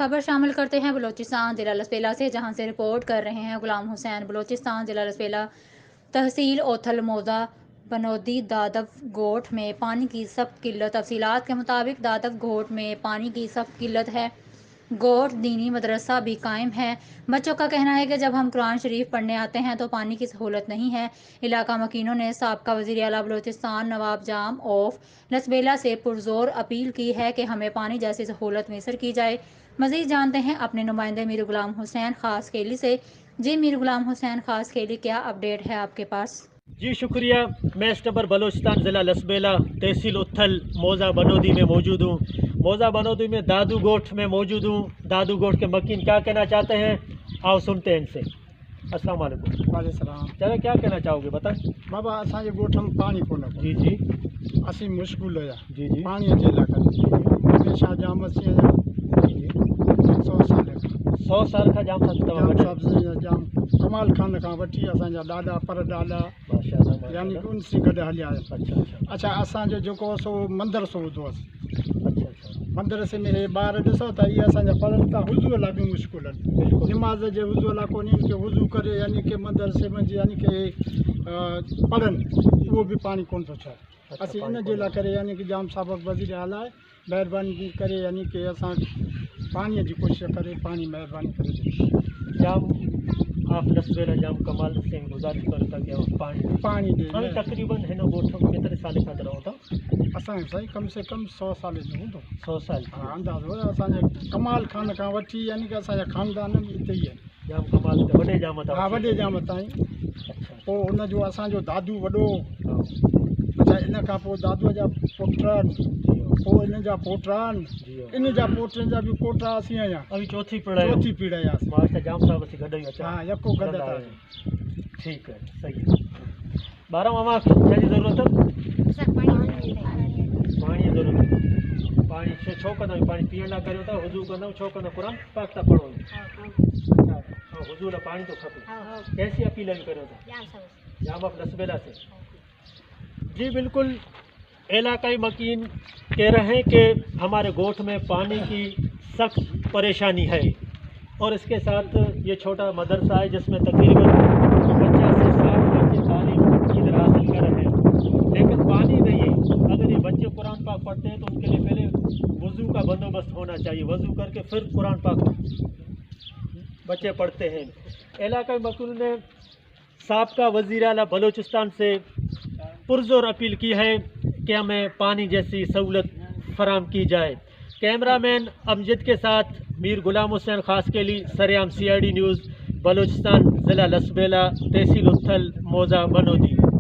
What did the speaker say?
खबर शामिल करते हैं बलूचिस्तान ज़िला लसबेला से, जहां से रिपोर्ट कर रहे हैं गुलाम हुसैन। बलूचिस्तान ज़िला लसबेला तहसील ओथल मौजा बनोदी दादव गोठ में पानी की सख्त किल्लत। तफसीलात के मुताबिक दादव गोठ में पानी की सख्त किल्लत है। गोठ दीनी मदरसा भी कायम है। बच्चों का कहना है कि जब हम कुरान शरीफ पढ़ने आते हैं तो पानी की सहूलत नहीं है। इलाका मकीनों ने साबका वज़ीर आला बलूचिस्तान नवाब जाम ऑफ लसबेला से पुरजोर अपील की है कि हमें पानी जैसी सहूलत मैसर की जाए। मज़ीद जानते हैं अपने नुमाइंदे मीर गुलाम हुसैन खास खेली से। जी मीर गुलाम हुसैन खास खेली, क्या अपडेट है आपके पास? जी शुक्रिया। मैं इस नंबर बलूचिस्तान ज़िला लसबेला तहसील उथल मौजा बनोदी में मौजूद हूँ। मौजा बनोदी में दादू गोठ में मौजूद हूँ। दादू गोठ के मकीन क्या कहना चाहते हैं, आओ सुनते हैं इनसे। अस्सलाम वालेकुम। वालेकुम। चलो क्या कहना चाहोगे, बताएं। बाबा असांजे ॻोठ में पानी कोन को। जी जी असीं मुश्किल हुया जी जी पानी जे लाइ हमेशा जाम असीं आहियां 100 साल खां 100 साल का जाम जाम सब्ज़ी जाम कमाल खान खां वठी असांजा ॾाॾा परॾाॾा यानी कि उनसी गॾु हलिया आहिनि। अच्छा असांजो जेको सो मंदरु सो हूंदो हुअसि। मदरसे में हे ॿार ॾिसो त इहे असांजा पढ़नि था हुज़ू लाइ बि मुश्किल आहिनि। निमाज़ जे हुज़ू लाइ कोन्हे कि हुज़ू करे यानी कि मदरसे में यानी कि पढ़नि, उहो बि पानी कोन थो थिए। असीं इन जे लाइ करे यानी कि जाम साबिक़ वज़ीर आला आहे, महिरबानी करे यानी कि असां पाणीअ जी कोशिशि करे पानी महिरबानी करे जाम आप लसबेला जाम कमाल से गुजारिश कर सके पानी ॾे। हम तकरीबन हिन ॻोठ में केतिरे साल खां रहो था? असांखे साईं कम से कम 100 साल जो हूंदो। 100 साल। हा अंदाज़ो असांजे कमाल खान खां वठी यानी कि असांजा ख़ानदान बि हिते ई आहिनि। जाम कमाल ते वॾे जाम था। हा वॾे जाम ताईं। अच्छा। पोइ उनजो असांजो दादू वॾो। अच्छा इन खां पोइ दादूअ जा पुट आहिनि, पोइ इन जा पोटा आहिनि, इन जा पोटनि जा बि पोटा असीं आहियां। अभी चौथी पीढ़ी आयासीं। मास्टर जाम साहब असीं गॾु ई अचूं। हा यको गॾु था। ठीक है, सही है। 12 मामा छा जी ज़रूरत है? पानी ज़रूरत। पानी छो कंदा आहियूं? पानी पीअण लाइ करियो था, हुज़ू कंदा छो कंदा? कुरान पाक था पढ़ो। अच्छा हुज़ू लाइ पानी तो खपे। कैसी अपील करो था? जाम ऑफ लसबेला से। जी बिल्कुल, इलाकाई मकीन कह रहे हैं कि हमारे गोठ में पानी की सख्त परेशानी है और इसके साथ ये छोटा मदरसा है जिसमें तकरीबन 50 से 60 बच्चे तालीम इधर हासिल कर रहे हैं, लेकिन पानी नहीं है। अगर ये बच्चे कुरान पाक पढ़ते हैं तो उनके लिए पहले वज़ू का बंदोबस्त होना चाहिए। वज़ू करके फिर कुरान पाक बच्चे पढ़ते हैं। इलाकाई मकीन ने साबका वज़ीर आला बलूचिस्तान से पुरजोर अपील की है कि हमें पानी जैसी सहूलत फराम की जाए। कैमरामैन अमजद के साथ मीर गुलाम हुसैन खास के लिए सरेआम CID न्यूज़ बलूचिस्तान ज़िला लसबेला तहसील उथल मौजा बनोदी।